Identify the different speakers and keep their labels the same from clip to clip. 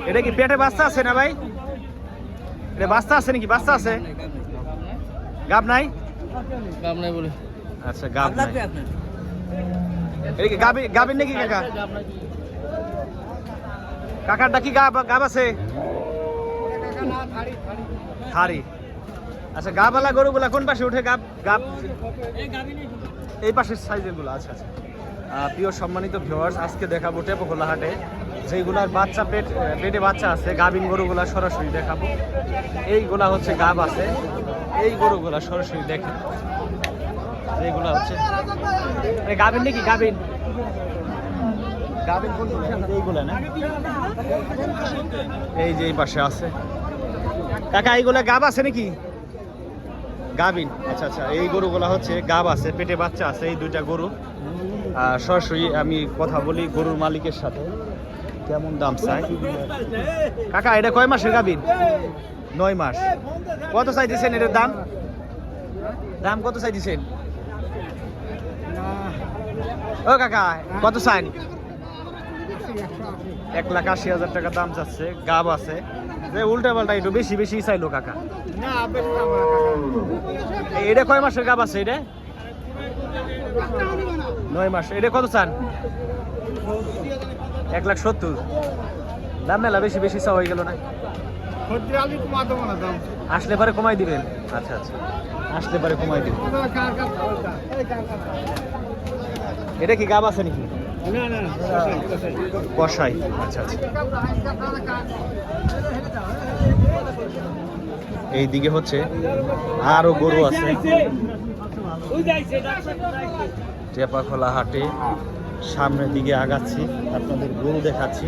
Speaker 1: এটা কি পেটে বাচ্চা আছে না ভাই? এটা বাচ্চা আছে নাকি? বাচ্চা আছে? গাব নাই?
Speaker 2: গাব নাই বলে।
Speaker 1: আচ্ছা গাব নাই। এটা কি গাবিন নাকি কাকা? কাকারটা কি গাব আছে? থারি। আচ্ছা গাবওয়ালা গরুগুলা কোন পাশে উঠে? গাব এই পাশের সাইজের গুলো। আচ্ছা আচ্ছা। প্রিয় সম্মানিত ভিউয়ার্স, আজকে দেখাবো টেপখোলা হাটে যেগুলার বাচ্চা পেটে বাচ্চা আছে, গাবিন গরুগুলা সরাসরি দেখাবো। এইগুলা হচ্ছে গাব আছে, এই গরুগুলা সরাসরি দেখেন। এইগুলা হচ্ছে গাবিন নাকি? গাবিন গাবিন কোন এইগুলা না? এই যে এই পাশে আছে কাকা, এইগুলা গাব আছে নাকি? গাবিন। আচ্ছা আচ্ছা, এই গরুগুলা হচ্ছে গাব আছে, পেটে বাচ্চা আছে। এই দুইটা গরু সরাসরি আমি কথা বলি গরুর মালিকের সাথে, কেমন দাম চাই। কাকা এটা কয় মাসের গাবিন? 9 মাস। কত চাইতেছেন এটার দাম? দাম কত চাইতেছেন? ও কাকা কত চাইন? 1,80,000 টাকা দাম চাচ্ছে। গাব আছে, যে উল্টা পাল্টা একটু বেশি বেশি চাইলো কাকা। এটা কয় মাসের গাব আছে? এটা 9 মাস। এটা কত চান? 1,70,000। দাম মেলা বেশি বেশি চা হয়ে গেল না? আসলে পরে কমাই দিবেন? আচ্ছা আচ্ছা, আসলে পরে কমাই দিবেন। এটা কি গাব আছে নাকি? কষাই। আচ্ছা আচ্ছা। এইদিকে হচ্ছে আরো গরু আছে। টেপাখোলা হাটে সামনের দিকে আগাচ্ছি, আপনাদের গরু দেখাচ্ছি।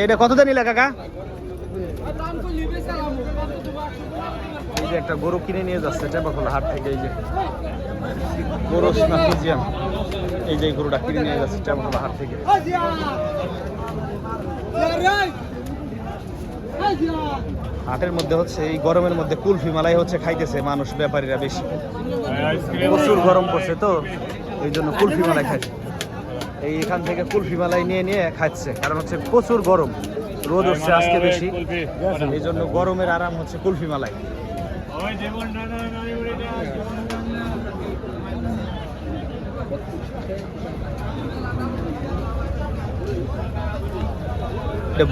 Speaker 1: এটা কত দিন নিলে কাকা? এই যে একটা গরু কিনে নিয়ে যাচ্ছে টেপাখোলা হাট থেকে। এই যে গরু ফিজিয়ান, এই যে গরুটা কিনে নিয়ে যাচ্ছে টেপাখোলা হাট থেকে। হাটের মধ্যে হচ্ছে এই গরমের মধ্যে কুলফি মালাই হচ্ছে খাইতেছে মানুষ, ব্যাপারীরা বেশি। প্রচুর গরম পড়ছে তো এই জন্য কুলফি মালাই খাইছে। এইখান থেকে কুলফি মালাই নিয়ে নিয়ে খাচ্ছে, কারণ হচ্ছে প্রচুর গরম, রোদ উঠছে আজকে বেশি, এই জন্য গরমের আরাম হচ্ছে কুলফি মালাই।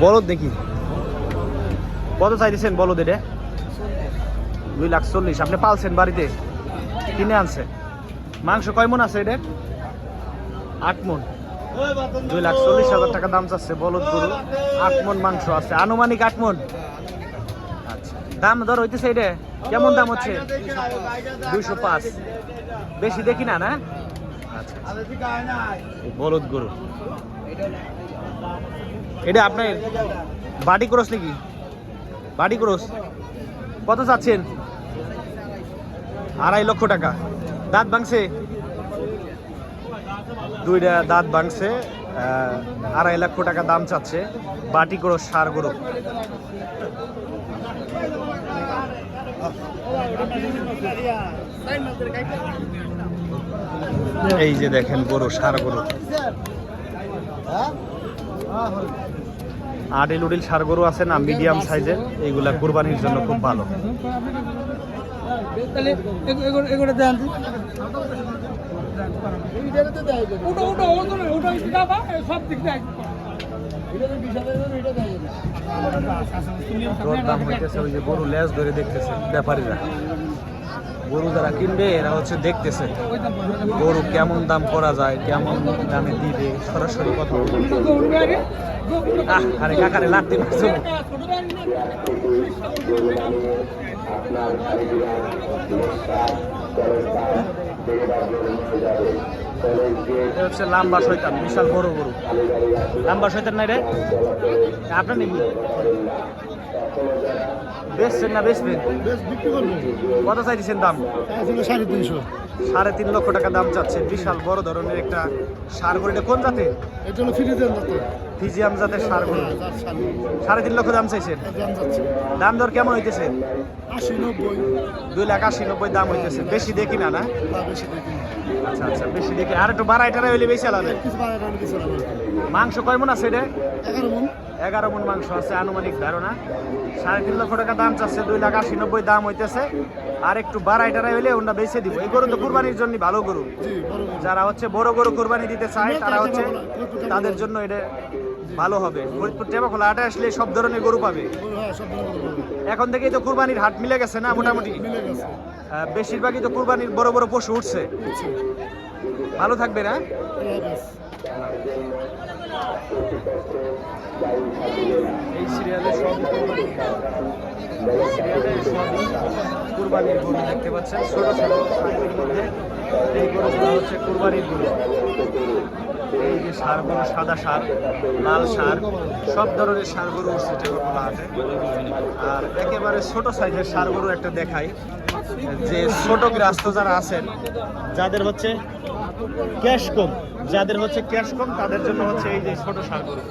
Speaker 1: বলদ দেখি কত চাইছেন? বলদ এটা 2,40,000। আপনি পালছেন বাড়িতে? কিনে আনছে? মাংস কয় মন আছে এটা? 8 মন। 2,40,000 টাকা দাম চাচ্ছে বলদ গরু। 8 মন মাংস আছে, আনুমানিক 8 মন। আচ্ছা, দাম দর হইতেছে এটা কেমন দাম হচ্ছে? 205। বেশি দেখি না না? আচ্ছা, বলদ গরু। এটা আপনার বাড়ি ক্রস নাকি? বাড়ি ক্রস। কত চাচ্ছেন? 2.5 লক্ষ টাকা। দাঁত ভাঙছে? 2টা দাঁত ভাঙছে। 2.5 লক্ষ টাকা দাম চাচ্ছে। বাটি ক্রস সার গরু। এই যে দেখেন গরু, সার গরু। আডিল উডিল সার গরু আছে না, মিডিয়াম সাইজের, এইগুলা কুরবানির জন্য খুব ভালো। দাম হইতেছে ওই যে গরু লেজ ধরে দেখতেছে ব্যাপারীরা। গরু যারা কিনবে এরা হচ্ছে দেখতেছে গরু কেমন দাম করা যায়, কেমন দামে দিবে, সরাসরি কথা বলবে। আরে কাকারে লাগতে পারছো? এটা হচ্ছে লাম্বা শয়তান, বিশাল বড় গরু। লাম্বা শয়তান নাই রে আপনার নিবি? বেচছেন না বেচবেন? কত চাইছেন দাম?
Speaker 3: 350।
Speaker 1: 3.5 লক্ষ টাকা দাম চাচ্ছে। বিশাল বড় ধরনের একটা সার গরু। এটা কোন জাতের?
Speaker 3: এর জন্য ফ্রিজিয়ান জাতের।
Speaker 1: ফিজিয়াম জাতের সার গরু। 3.5 লক্ষ দাম চাইছেন। দাম দর কেমন হইতেছে? 2,80,90 দাম হইতেছে। বেশি দেখি না না? আচ্ছা আচ্ছা, বেশি দেখি। আর একটু বাড়াই টাড়াই হইলে বেশি আলাদা। মাংস কয় মন আছে এটা? 11 মন মাংস আছে আনুমানিক ধারণা। 3.5 লক্ষ টাকা দাম চাচ্ছে, 2,80,90 দাম হইতেছে। আর একটু বাড়াই টাড়াই হইলে ওটা বেচে দিব। এই গরু তো কুরবানির জন্য ভালো গরু। যারা হচ্ছে বড় গরু কুরবানি দিতে চায় তারা হচ্ছে তাদের জন্য এটা ভালো হবে। ফরিদপুর টেপাখোলা হাটে আসলে সব ধরনের গরু পাবে। এখন থেকেই তো কুরবানির হাট মিলে গেছে না মোটামুটি? বেশিরভাগই তো কুরবানির বড় বড় পশু উঠছে। ভালো থাকবে না? এই সিরিয়ালে সবই কুরবানির গরু দেখতে পাচ্ছেন। ছোট ছোট সাইজের মধ্যে এই গরুগুলো হচ্ছে কুরবানির গরু। এই যে ষাঁড় গরু, সাদা ষাঁড়, লাল ষাঁড়, সব ধরনের ষাঁড় গরু উঠছে টেপাখোলা হাটে। আর একেবারে ছোট সাইজের ষাঁড় গরু একটা দেখাই, যে ছোট গৃহস্থ যারা আছেন, যাদের হচ্ছে ক্যাশ কম, তাদের জন্য হচ্ছে এই যে ছোট ষাঁড় গরু।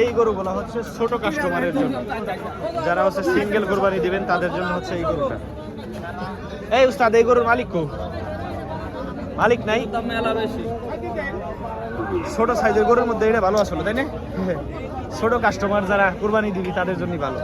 Speaker 1: এই গরুগুলো হচ্ছে ছোট কাস্টমারের জন্য, যারা হচ্ছে সিঙ্গেল কুরবানি দিবেন তাদের জন্য হচ্ছে এই গরুটা। এই উস্তাদ, এই গরুর মালিক কো? মালিক নাই? ছোট সাইজের গরুর মধ্যে এটা ভালো আসলে, তাই না? ছোট কাস্টমার যারা কুরবানি দিবি তাদের জন্য ভালো।